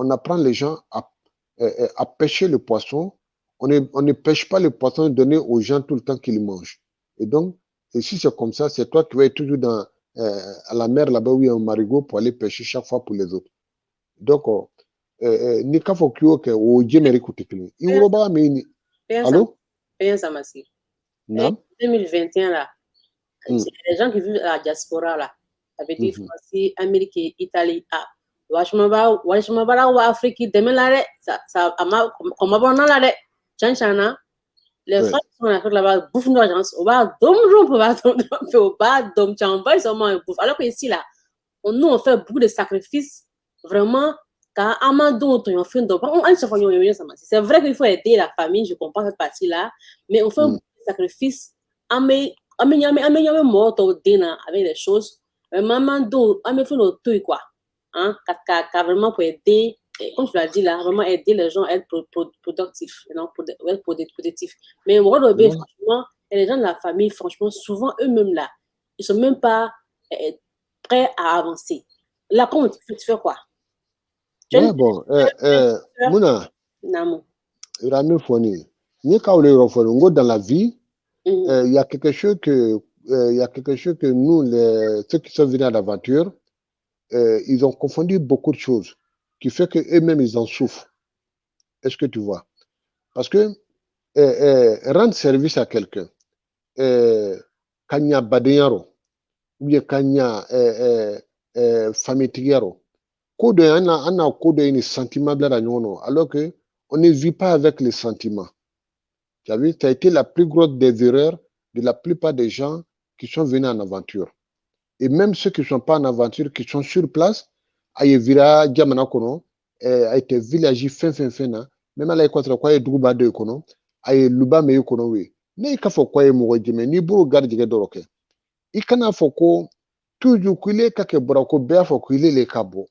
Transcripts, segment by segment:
on apprend les gens à pêcher le poisson. On ne pêche pas le poisson et donner aux gens tout le temps qu'ils mangent. Et donc, et si c'est comme ça, c'est toi qui vas être toujours à la mer là-bas où il y a un marigot pour aller pêcher chaque fois pour les autres. Donc, ni k'a fɔ k'i y'o kɛ o jɛmɛri kun tɛ kelen ye. I wolobaga min ni. Allô? Pensa, Massi. Non? 2021, là, c'est les gens qui vivent à la diaspora, là, avec des Français, Amérique, Italie, vachement bas, Afrique, demain, là, ça, comme avant, là, Chanchana, les Français sont en Afrique là-bas, bouffent une agence, on va dom chamba, ils sont moins bouffe. Alors que ici, là, nous, on fait beaucoup de sacrifices, vraiment. C'est vrai qu'il faut aider la famille, je comprends cette partie-là, mais on fait beaucoup de sacrifices. Avec des choses. Maman, on fait le tout, quoi. Hein, vraiment pour aider, comme tu l'as dit là, vraiment aider les gens à être productifs, être productifs. Mais franchement, et les gens de la famille, franchement, souvent eux-mêmes là, ils sont même pas prêts à avancer. Là, comment tu fais quoi? Ouais, bon, Mouna, dans la vie, il y a quelque chose que nous, ceux qui sont venus à l'aventure, ils ont confondu beaucoup de choses, qui fait qu'eux-mêmes, ils en souffrent. Est-ce que tu vois? Parce que rendre service à quelqu'un, kanya badeyaro, ou bien kanya famille kodo ana kodo ni sentiment bla alors que on ne vit pas avec les sentiments. Tu as vu, ça a été la plus grosse des erreurs de la plupart des gens qui sont venus en aventure. Et même ceux qui ne sont pas en aventure, qui sont sur place, aye vira jamana kono, a été village fin na, même à la équateur quoi duba de kono, aye luba me kono we. Ne ka fo quoi mo jeme ni buru garde jige doroke. Ikana fo ko toujours kule kake brako be fo kule le kabo.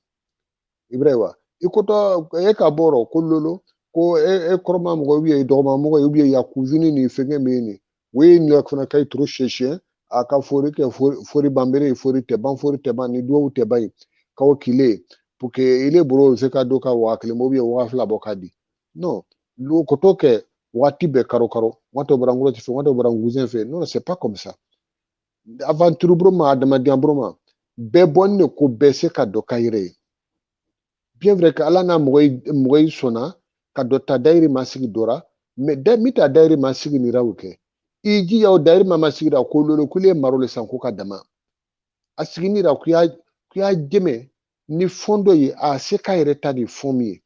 Ibrahima ikoto ka boro kololo ko koroma mo wiye dogma mo wiye ya kuzini ni fenge meni we ni akona kai tro sheshe aka fori ke fori bambere fori teban ni do te bay ka kile pour que ile bro se ka do ka wa kile mo wiye wa fla bokadi non lo koto ke wati be karo wato brangulo ti fe wato branguzen fe non c'est pas comme ça aventure broma adama diambroma be bonne ko be se ka do kayre. Bien vrai que ala na moy sona ka dota dairi masigi dora mais mita dairi masigi ni rawke iji yaw dairi masigi da ko lolo kule marole sanko ka dama asigi ni ra kuya jeme ni fondo yi a se ka ireta di fomi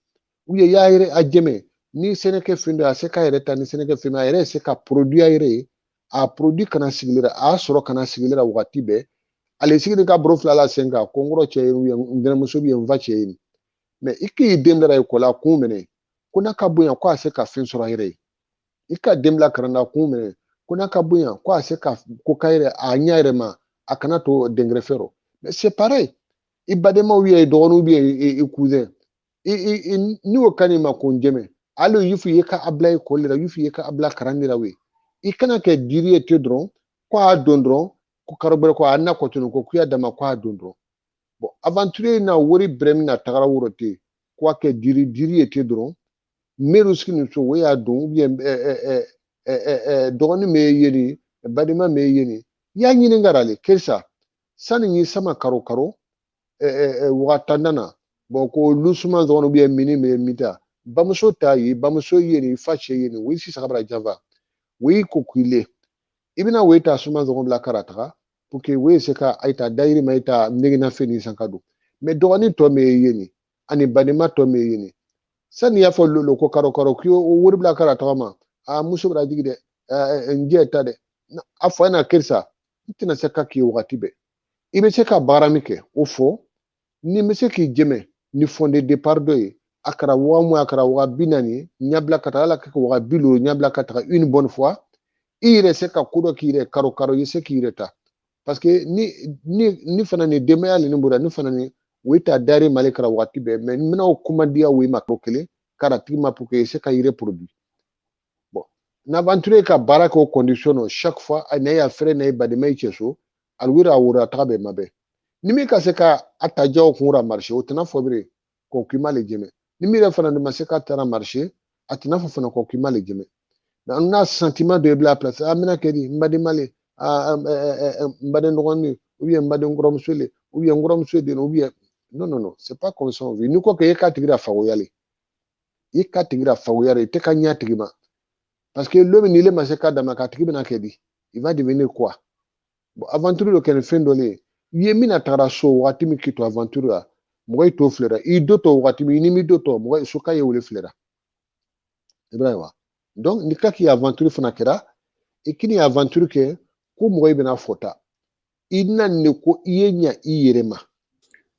uye ya ire a jeme ni seneke findo a se ka ireta ni seneke findo a ire se ka produit ire a produit kana sigilira a soro kana sigilira wakati be ale sigilira ka brofla la senga kongro che ndena musobi mva che mais iki demdara ikola kumene kuna kabuya kwa se ka fin sura ire ika demla karanda kumene kuna kabuya kwa se ka ko kaire a nyaire ma akana to dengrefero mais c'est pareil ibadema wiye dogonu biye ikuze ni wakani ma konjeme alo yufu yeka abla ko lera yufu yeka abla karandira we ikana ke diriye te dron kwa dondron ko karobere ko anna ko tunu ko kuya dama kwa dondron. Bon, aventurier na wori brem na tagara wurote kwa ke diri ete dron meruski ni so we adon bien dogoni me yeni badima me yeni ya nyini ngarale kelsa sani ni sama karo watandana bon ko lusuma zono bien mini me mita bamuso tayi bamuso yeni fache yeni we si sakabra java we ko kuile ibina we ta suma zono bla karata pour que we se ka aita dairi maita ndegina feni sankado mais dogoni to me yeni ani banima to me yeni sani ya fo lolo ko karo kyo wori bla karata ma a muso bra digide nje tade afo na kersa itina se ka ki wakati be ibe se ka baramike o fo ni mese ki jeme ni fonde départ do akara wa binani nyabla kata ala ka wa bilo nyabla kata une bonne fois ire se ka kudo ki ire karo yese ki ire ta parce que ni fana ni demaya ni mbura ni fana ni wita dari malekara wakati be mais mina o kumandia we makokele karati ma pour que se ka ire produit bon n'aventure ka baraka o condition chaque fois ane ya fere na badema icheso alwira wura tabe mabe nimi ka se ka ataja o kunra marché o tana fobre ko kimale jeme ni mi fana de maseka tara marché atina fa fana ko ki male jeme na on a sentiment de la place amina kedi mbadi male mbadi ngoni ou bien mbadi ngorom sule ou bien ngorom sule ou bien non c'est pas comme ça on vit ni ko ke ka tigira fawo yale i ka tigira fawo yale te ka nya tigima parce que l'homme ni le maseka dama ka tigi bena kedi il va devenir quoi bon aventure lo ken fendole yemina tara so wati mi kito aventure mo to flera i doto wati mi ni mi doto mo so ka yewle flera ibrahima donc ni kaki aventure fana kera ikini aventure ke ko mo bena fota ina ne ko yenya iyerema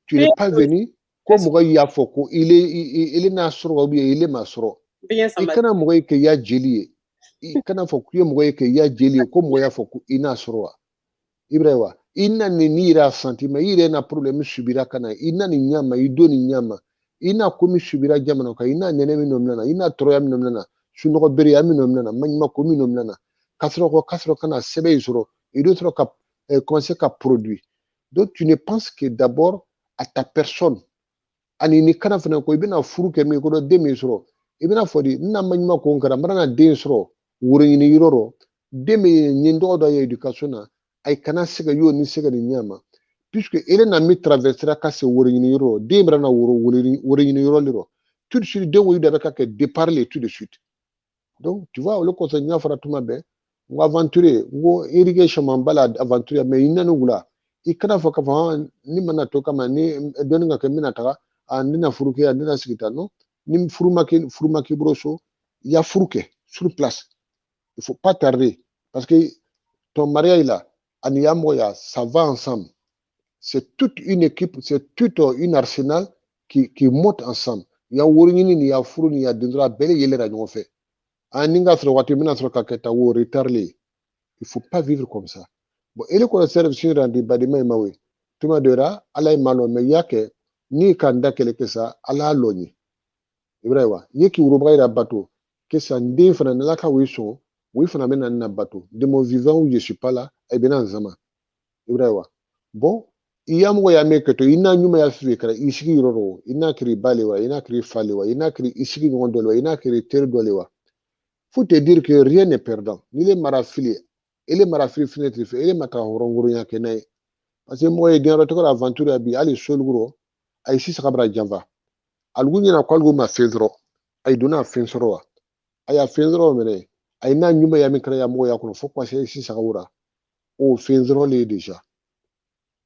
tu n'es pas venu ko mo ya foko il est na soro ou bien il est masoro ikana mo ke ya jeli ikana foko ye mo ke ya jeli ko mo ya foko ina soro ibrahima ina ni nira sentiment ire na problème subira kana ina ni nyama idoni nyama ina komi subira jamana ka ina nene mi nomnana ina troya mi nomnana sunogo beri ya mi nomnana manyima ko mi nomnana kasro kana sebe isoro ido tro ka commencer ka produit donc tu ne penses que d'abord à ta personne ani ni kana fana ko ibina furu ke mi ko do demi isoro ibina fodi na manyima ko ngara marana de isoro wuri ni yiroro demi nyindo do ya education na ay kana sega yo ni sega ni nyama puisque ele na mi traversera ka se wuri ni yiro de mbra na wuri ni yiro liro tout de suite de wo da ka ke déparler tout de suite donc tu vois le conseil nya fara tuma be ngo aventurer ngo irrigation man bala aventurer mais inana wula ikana fa ka fa ni mana to kama ni don nga ke mina taka ni na furuke ni na sigita no ni furumaki broso ya furuke sur place il faut pas tarder parce que ton mariage là Aniyamoya, ça va ensemble. C'est toute une équipe, c'est toute une arsenal qui monte ensemble. Il y a Wuringini, il y a Furu, il y a Dindra, Bele Yele Rayon fait. Aninga sur Watimina sur Kaketa ou Retarlé. Il faut pas vivre comme ça. Bon, et le conseil sur Randi Badima Mawe. Tu m'as dit, Allah Malo, mais yake, ni kanda keleke sa, Allah Loni. Ibrahima, yeki Urubai la bateau. Que ça ne fera naka wison, oui, fana mena na bateau. De mon vivant où je suis pas là, et bien en zama. Ibrahima bon iyamu ya meketo ina nyuma ya fikra isigi roro ina kiri balewa ina kiri falewa ina kiri isigi ngondolwa ina kiri terdolewa faut te dire que rien n'est perdant ni les marafili et les marafili fenêtre fait et les mata horonguru ya kenai parce que moi de retour aventure bi ali solguro ay si sakabra java algunya na kwalgo ma fezro ay duna fensoro ay fenzro mene ay na nyuma ya mikra ya mo ya kono faut passer si sakawura o fenzro le déjà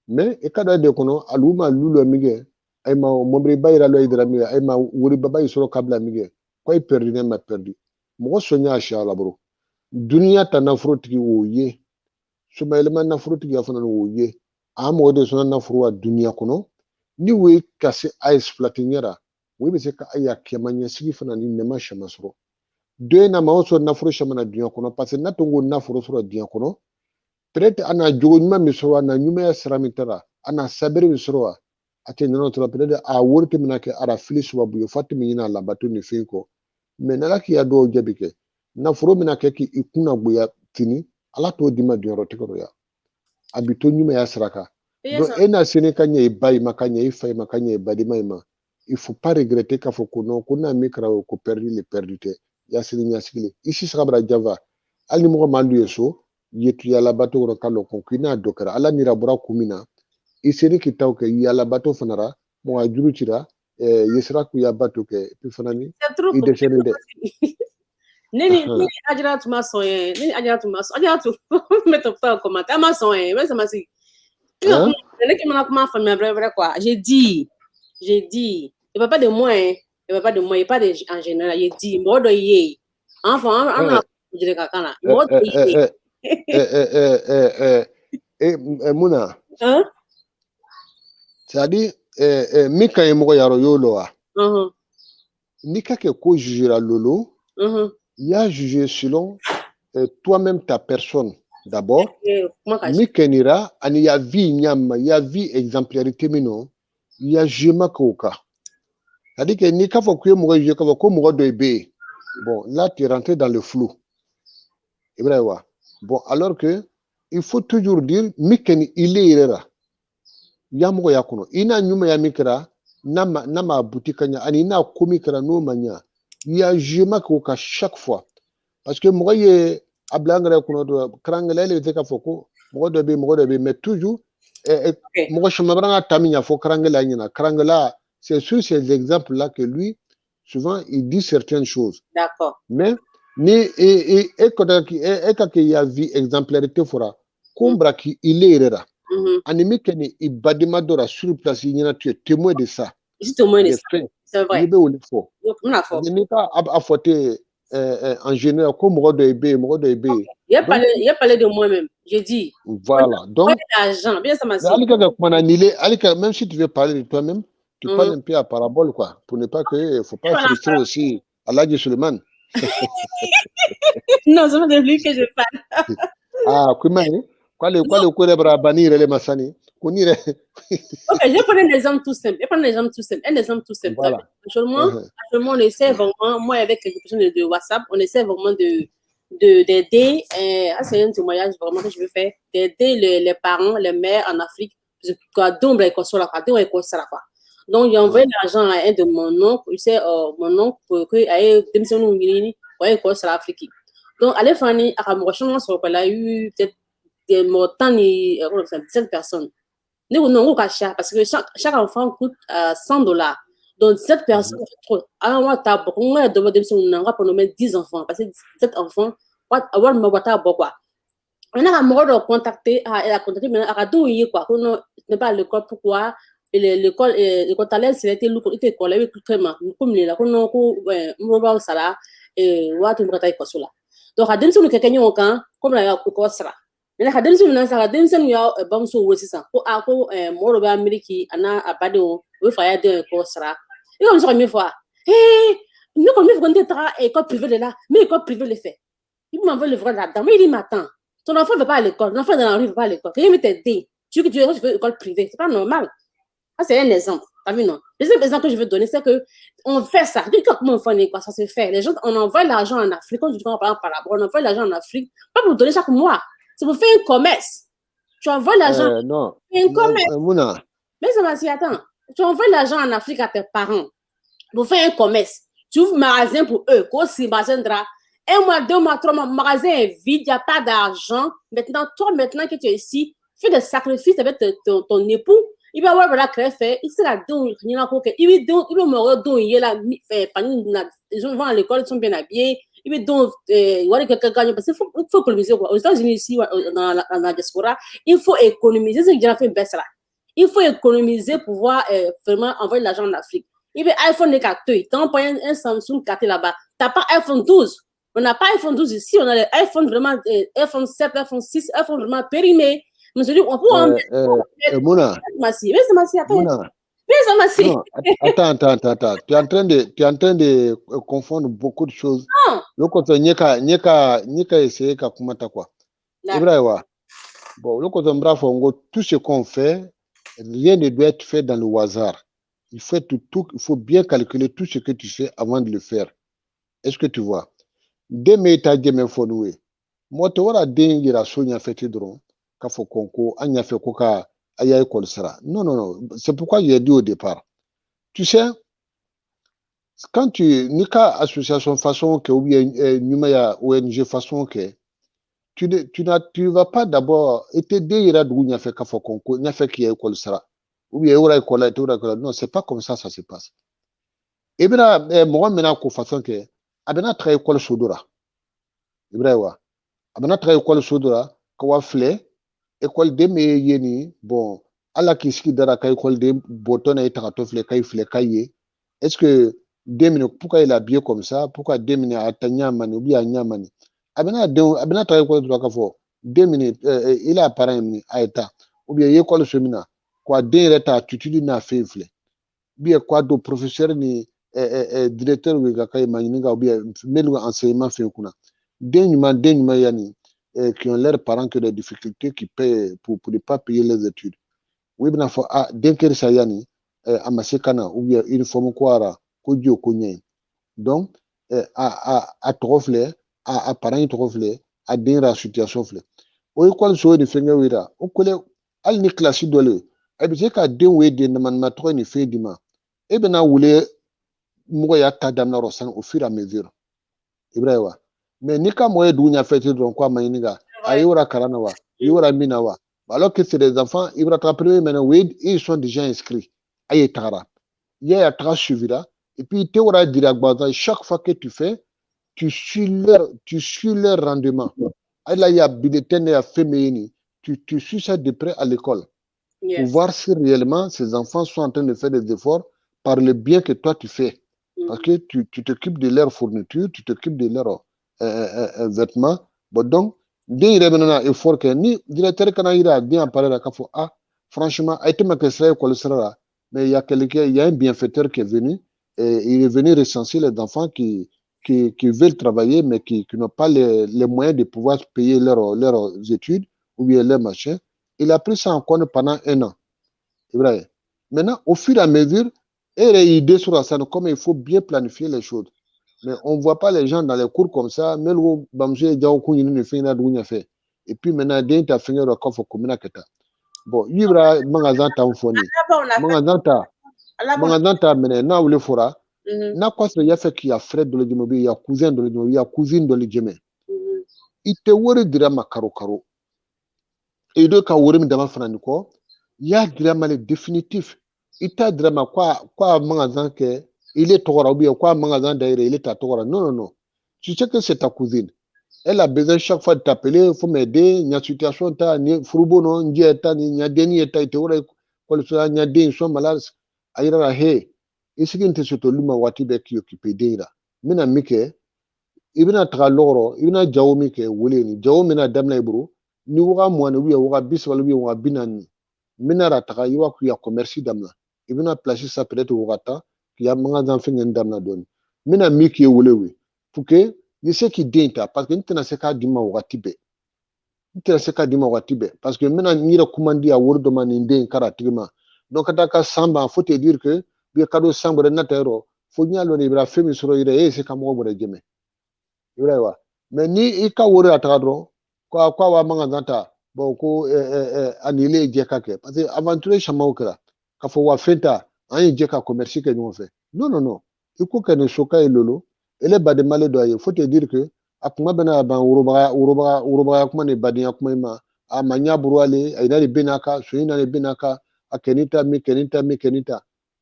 mais e kada de kono aluma lulo mige ay ma momri bayra lo idra mige ay ma wuri babay soro kabla mige koy perdi ne ma perdi mo sonya sha la bro dunia ta na frotigi wo ye suma elema na frotigi afana wo ye amo de sona na frowa dunia kono ni we kase ice flatiniera we be se ka aya kemanya sigi fana ni ne ma shama soro de na ma so na fro shama na dunia kono parce na tongo na fro soro dunia kono peut-être ana jogo nyuma misoro na nyuma ya seramitara ana sabere misoro ate nano tra peut-être a worte minake ara filis wabu yo fatimi nyina la batu ni finko mais nala ki ya do jabike na furo minake ki ikuna buya tini ala to dima dioro tikoro ya abito nyuma ya saraka donc ena sene kanya ibai makanya ifai makanya ibadi maima il faut pas regretter ka foko no kuna mikra ko perdi le perdite ya sini nyasikile ici sabra java ali mo mandu yeso yetu yala bato ro kalo ko kina dokara ala nira bura kumina iseri kitaw ke yala bato fanara mo ajuru cira yesra ku ya bato ke pi fanani ide senende nini ajira tuma sonye nini ajira tu mettre pas en commentaire ma sonye mais ça m'a dit comment famille vrai quoi j'ai dit il va pas de moi il va pas de moi il pas de en général j'ai dit modo yé enfin on a dire kakana modo yé Muna hein c'est-à-dire mika yemo yaro yolo wa ni kake ko jugera lolo il a jugé selon toi-même ta personne d'abord mikenira ani ya vie nyama ya vie exemplarité mino ya jema koka c'est-à-dire que ni ka fo kuye mo jugé ka ko mo do ebe bon là tu es rentré dans le flou Ibrahima bon alors que il faut toujours dire mikeni ile irera ya mo ya kuno ina nyuma ya mikra nama boutique nya ani na komi kara no manya ya jema ko ka chaque fois parce que moi ye ablangre ko no krangale le te ka foko mo do be mais toujours mo chamabranga taminya fo krangala nyina krangala c'est sur ces exemples là que lui souvent il dit certaines choses. D'accord. Mais ni que y a vu exemplarité fora kumbra ki ilera animi keni ibadima dora sur place nyina tu es témoin de ça. Je suis témoin de ça. C'est vrai. Ni ka afote en général comme modo ebe il a parlé de moi-même, j'ai dit voilà donc l'argent bien ça m'a même si tu veux parler de toi-même tu parles un peu à parabole quoi pour ne pas que faut pas frustrer aussi Aladji Suleiman. Non, c'est pas de lui que je parle. Ah, kumani kwale kule barabani ile masani kunire. Ok, je vais prendre un exemple tout simple. Un exemple tout simple. Voilà. Actuellement, on essaie vraiment, moi avec quelques personnes de WhatsApp, on essaie vraiment d'aider, c'est un témoignage vraiment que je veux faire, d'aider les parents, les mères en Afrique, donc, j'ai envoyé l'argent à un de mon oncle, il sait, mon oncle, pour qu'il ait démissionné au Guinée, pour aller en Afrique. Donc, à l'effet, à Cameroun, il y a eu peut-être des montants, 17 personnes. Parce que chaque enfant coûte $100. Donc, 7 personnes, c'est trop. Alors, moi, tu as beaucoup de 10 enfants, parce que 7 enfants, on a contacté, elle a contacté, mais elle a dit, quoi, qu'on n'est pas à l'école, pourquoi? L'école talent c'était l'école avec vraiment comme les là qu'on on sala et watu mkata iko sula donc hadem sunu keke nyon kan comme la ko sala mais hadem sunu na sala hadem sunu ya bam so wosi san ko mo ro ba ameriki ana abado we fa ya de ko sala et comme ça une fois nous comme il faut tra école privée de là mais école privée le fait il m'envoie le vrai là-dedans mais il dit m'attend ton enfant ne va pas à l'école l'enfant dans la rue ne va pas à l'école il me t'aider tu veux école privée c'est pas normal. C'est un exemple. T'as vu, non? Le deuxième exemple que je veux donner, c'est que on fait ça. Comment on fait quoi? Ça se fait. Les gens, on envoie l'argent en Afrique. Quand je dis par exemple, on envoie l'argent en Afrique, pas pour donner chaque mois. C'est pour faire un commerce. Tu envoies l'argent. Non. Un commerce. Mais ça m'a dit, attends. Tu envoies l'argent en Afrique à tes parents pour faire un commerce. Tu ouvres un magasin pour eux. Quoi, si magasin de un mois, 2 mois, 3 mois, le magasin est vide, il n'y a pas d'argent. Maintenant, toi, maintenant que tu es ici, fais des sacrifices avec ton époux. Il va avoir la crève, il sera donc il va mourir donc il est là les gens vont à l'école, ils sont bien habillés, il va donc il va quelqu'un gagner parce qu'il faut économiser quoi. Aux États-Unis ici dans la diaspora, il faut économiser, c'est que j'ai fait une baisse là. Il faut économiser pour pouvoir vraiment envoyer l'argent en Afrique. Il veut iPhone 4, quand on prend un Samsung 4 là-bas, t'as pas iPhone 12. On n'a pas iPhone 12 ici, on a les iPhone vraiment iPhone 7, iPhone 6, iPhone vraiment périmé. Mais je dis, on peut en mettre. Mouna. Attends. Tu es en train de confondre beaucoup de choses. Non. Essayer kumata quoi. Ibrahima. Bon, tout ce qu'on fait, rien ne doit être fait dans le hasard. Il faut bien calculer tout ce que tu fais avant de le faire. Est-ce que tu vois? Demain, tu as dit, moi, tu as dit, il y a fait non. C'est pourquoi j'ai dit au départ. Tu sais, quand tu nika association façon que ou bien numaya ONG façon que tu vas pas d'abord été déjà d'où n'y a fait kafo concours n'y a fait qui est école sera ou bien non, c'est pas comme ça se passe. Et bien moi maintenant ko façon que abena tra école sodora Ibrahima abena tra école sodora ko wa flé école de me yeni bon ala kiski dara ka école de botona et takato flé kay est-ce que 2 minutes pourquoi il a bien comme ça pourquoi 2 minutes atanya mani ou bien nyamani abena tra école droit ka fo 2 minutes il a parent mini aita ou bien école semina quoi dereta tutudu na fait flé bien quoi do professeur ni directeur wi ga kay mani ga ou bien melu enseignement fait kuna denyuma yani qui ont leurs parents que des difficultés qui paient pour ne pas payer les études. Oui, bien, faut denker sayani amasekana ou bien une forme quoi kodio konye. Donc à trofle à parents trofle à denra situation flé. O école so de fenga wira o kole al ni classe dole. Abi ka den we de man matro ni fe dima. e bena wule mɔgɔ ya ta damina rɔ san au fur et à mesure Ibrahima wa mais ni ka mɔgɔ ye dugu ɲɛ fɛ dɔrɔn ko a ma ɲini ka a ye wara kalan na wa i wara min na wa alors que c'est des enfants Ibra ta premier maintenant oui ils sont déjà inscrits a ye tagara ya taga suivira et puis te wara dira gbaza chaque fois que tu fais tu suis leur rendement là il y a bulletin et a féminin tu suis ça de près à l'école pour voir si réellement ces enfants sont en train de faire des efforts par le bien que toi tu fais. Parce que tu t'occupes de leur fourniture, tu t'occupes de leurs vêtements. Bon, donc, dès qu'il y a un effort que ni directeur quand il a bien parlé là, ah, franchement, mais il y a quelqu'un, il y a un bienfaiteur qui est venu et il est venu recenser les enfants qui veulent travailler mais qui n'ont pas les moyens de pouvoir payer leurs études ou bien leurs machins. Il a pris ça en compte pendant 1 an. Ibrahim. Maintenant, au fur et à mesure, il y a une idée sur la scène, comme il faut bien planifier les choses. Mais on ne voit pas les gens dans les cours comme ça, mais et puis maintenant, dès que tu as fini le coffre, comme bon, il y a magasin tamphoni. Magasin ta mene, na ou le fora. Na quoi il y a fait qu'il y a frère de l'Odimobi, il y a cousin de l'Odimobi, il y a cousine de l'Odjemé. Il te worry drama karo. Et deux cas worry m'dama franco. Il y a drama le définitif. Il t'a drama quoi magasin que il est togora ou bien quoi magasin d'ailleurs il est à togora. Non. Tu sais que c'est ta cousine. Elle a besoin chaque fois de t'appeler, il faut m'aider, il y a une situation, il y a frubo non, il y a une déni et il y a une déni sont malades. Aïra he. Et ce qui est surtout l'humain watibe qui occupe d'ira. Mina mike, ibina traloro, ibina jawo mike wuleni, jawo mina damna ibro, ni wura mwane wiya wura biswal wiya wura binani. Mina rataka yiwa kuya commerce damna. Ibina placer ça peut-être wurata, qui a magasin fingen damna don. Mina mike wulewi. Fouke, je sais qu'il dinta parce que n'tena seka dima watibe. N'tena seka dima watibe parce que mina nira commandi a wurdo man inde karatigma. Donc ataka samba, faut te dire que bi kado samba na tero, faut nyalo ni bra femi soro ire e se kamo bore jeme. Ibrahima. Mais ni ika wuri atadro kwa wa mangazanta bon ko anile jeka ke parce que aventure chamaukra ka fo wa fenta an jeka commerce ke nyon fait. Non. Iko ke ne soka elolo ele bade male doye faut te dire que akuma bena ban urubaga kuma ne badinya kuma ma a manya burwale aina de benaka suina de benaka a kenita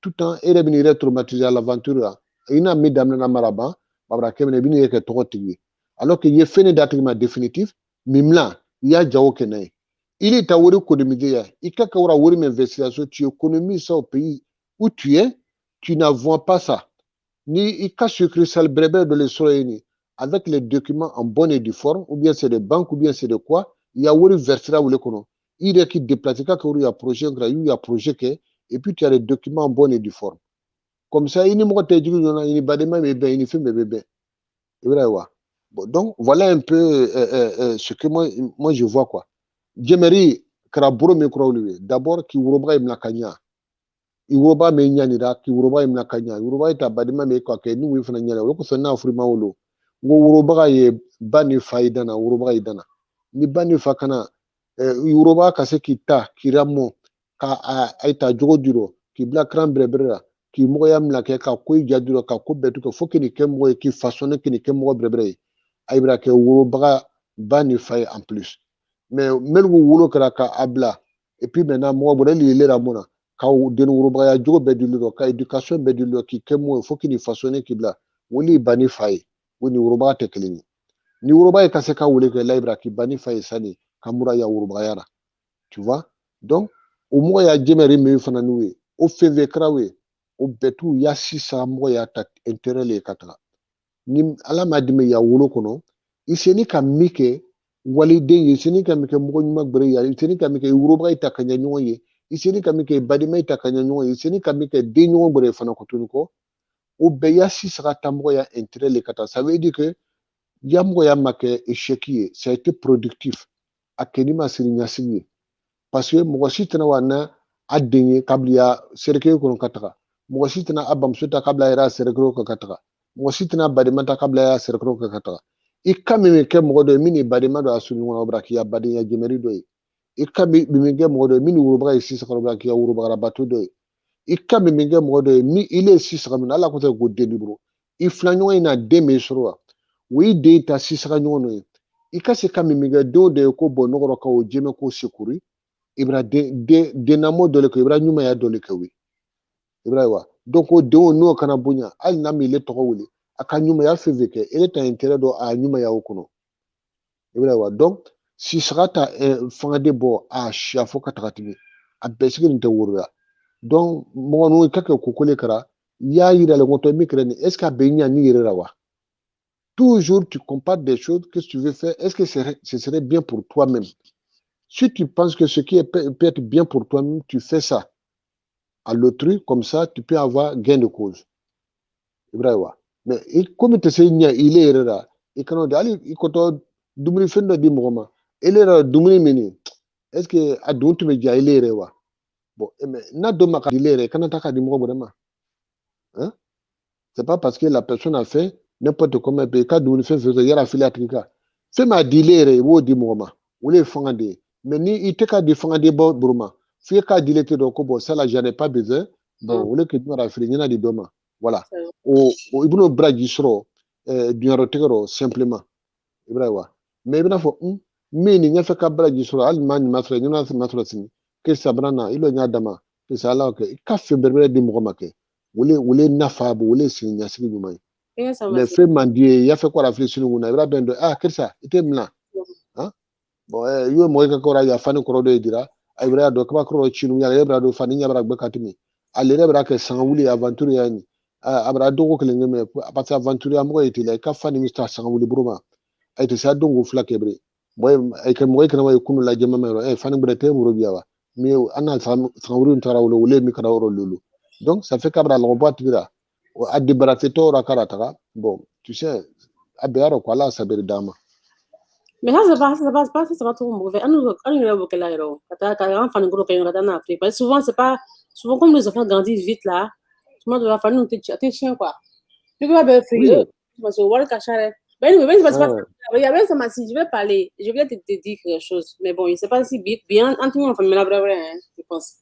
tout temps ele bini traumatisé à l'aventure ina mi damna na maraba babra kemene bini yeke togotigi alors que ye fene datigma définitif mimla ya jawo kenai il est à wuri kodomidia ikaka wura wuri investigation tu économises ça au pays où tu es tu n'as pas ça ni ika sucre sal brebe de l'esoyeni avec les documents en bonne et due forme ou bien c'est des banques ou bien c'est de quoi il y a wuri versera ou le kono il est qui déplace ka wuri ya projet que et puis tu as les documents en bonne et due forme comme ça ini mo te jigu yona ini badema me be ini fe me be Ibrahima. Bon, donc voilà un peu ce que moi je vois quoi. Djemeri kraburo me krowliwe d'abord ki wuroba imna kanya iwoba me nyanira ki wuroba imna kanya wuroba ita badima me ko ke ni wi fana nyala ko sonna afrima wolo ngo wuroba ye bani faida na wuroba idana ni bani fakana wuroba kase kita kiramo ka aita jogodiro ki black cranberry ki mogo ya mla ke ka ko jaduro ka ko betu ko foki ni kemo ki façonner ki ni kemo brebre aibra ke wuroba bani fay en plus mais melgu wulo kara ka abla et puis maintenant mo bo li lera mona ka den wuroba ya jogo bedulu ka education bedulu ki kemo foki ni façonner ki bla woli bani fay woni wuroba teklini ni wuroba ka se ka wule ke laibra ki bani fay sani kamura ya wuroba yara tu vois donc au mo ya jemeri me fana nuwe o feve krawe o betu ya sisa mo ya ta intérêt le kata ni ala madime ya wulo kono iseni ka mike wali den iseni ka mike mo nyuma gbere ya iseni ka mike wuroba ita kanya nyoye iseni ka mike badima ita kanya nyoye iseni ka mike den nyoye gbere fana ko tuniko o be ya sisa ta mo ya intérêt le kata ça veut dire que ya mo ya make échec ça a été productif akeni masiri nyasini parce que mo sitana wana adenye kablia serke ko kataka mo sitana abam suta kabla ira serke ko kataka mo sitana badimanta kabla ya serke ko kataka ikami me ke mo do mini badima do asuni wona obraki ya badin ya gemeri do ikami bimi ge mo do mini wuruba isi sakoro obraki ya wuruba rabato do il ka mi min kɛ mɔgɔ dɔ ye ni ile sisaga min ala ko tɛ ko den bolo i fila ɲɔgɔn in na den min sɔrɔ wa o i den ta sisaga ɲɔgɔn n'o ye i ka se ka min kɛ denw de ye ko bɔ nɔgɔrɔ ka o jɛmɛ ko sekuri i bɛna den lamɔ dɔ le kɛ i bɛna ɲumanya dɔ le kɛ o ye i bɛna ye wa donc o denw n'o kana bonya hali n'a mi ile tɔgɔ wele a ka ɲumanya fɛn fɛn kɛ ele ta intérêt dɔ a ɲumanya o kɔnɔ i bɛna ye wa donc sisaga ta fanga de bɔ a siya fo ka taga tɛmɛ a bɛɛ sigi nin tɛ woroya donc mɔgɔ ninnu i ka kɛ kokole kɛra i y'a yira le ko min kɛra nin est ce que a bɛ ɲa ni yɛrɛ la wa toujours tu compares des choses que tu veux faire est ce que ce serait bien pour toi-même si tu penses que ce qui peut être bien pour toi-même tu fais ça à l'autrui comme ça tu peux avoir gain de cause Ibrahima mais comme tu sais il est yɛrɛ la i kana de hali i kɔtɔ dumuni fɛn dɔ di mɔgɔ ma ele yɛrɛ dumuni min est ce que a dun tun bɛ diya ele yɛrɛ wa bon mais n'a dɔn ma ka di ele yɛrɛ kana ta ka di mɔgɔ wɛrɛ ma hein c'est pas parce que la personne a fait n'importe comment be ka dumuni fɛn fɛn yɛrɛ fili a tigi kan fɛn ma di ele yɛrɛ i b'o di mɔgɔ ma o le ye fanga de ye mais ni i tɛ ka di fanga de bɔ buru ma f'i ka di le te dɔn ko bon ça là j'en ai pas besoin bon o le ke dun fili ɲɛna di dɔ ma voilà o i bɛn'o baraji sɔrɔ dunyɔrɔtigɛ rɔ simplement Ibrahima mais i bɛna fɔ min ni ɲɛfɛ ka baraji sɔrɔ hali maa ɲuman sɔrɔ ɲuman ma sɔrɔ sini ke sabrana ilo nya dama ke sala ke i ka fɛn bɛrɛ di mɔgɔ ma kɛ wole nafa bo wole sini ɲasigi ɲuman ye mais fɛn man di ye yafɛ ko rafili sini kunna i bɛna bɛn dɔ kirisa i tɛ mina bon i ye mɔgɔ ka kɔrɔ ya fani kɔrɔ dɔ ye dira a bɛna dɔ kaba kɔrɔ cinu ya bɛna dɔ fani ɲa bɛna gbɛ ka tɛmɛ ale yɛrɛ bɛna kɛ sanga wuli aventure ya ni a bɛna dogo kelen kɛ mɛ parce que aventure ya mɔgɔ ye tila i ka fani min ta sanga wuli buru ma a tɛ se a dongo fila kɛ bere mɔgɔ kana ye kunu lajɛ ma yɔrɔ fani bɛrɛ tɛ muru biya wa mais an na sanga wuli tara wole mi kana yɔrɔ lulu donc ça fait kabra lɔgɔ bɔ tigi la a débarrasser tɔɔrɔ kara taga bon tu sais a bɛɛ yɔrɔ ko ala sabiri dama mais ça c'est pas trop mauvais on est au quel âge quand on fait une grosse période en Afrique parce que souvent comme les enfants grandissent vite là tout le monde doit faire nous t'es chien quoi tu peux pas faire parce que voilà cachare ben oui mais c'est pas il y avait ça m'a si je vais parler je vais te dire quelque chose mais bon je sais pas si bien en tout cas on fait la vraie je pense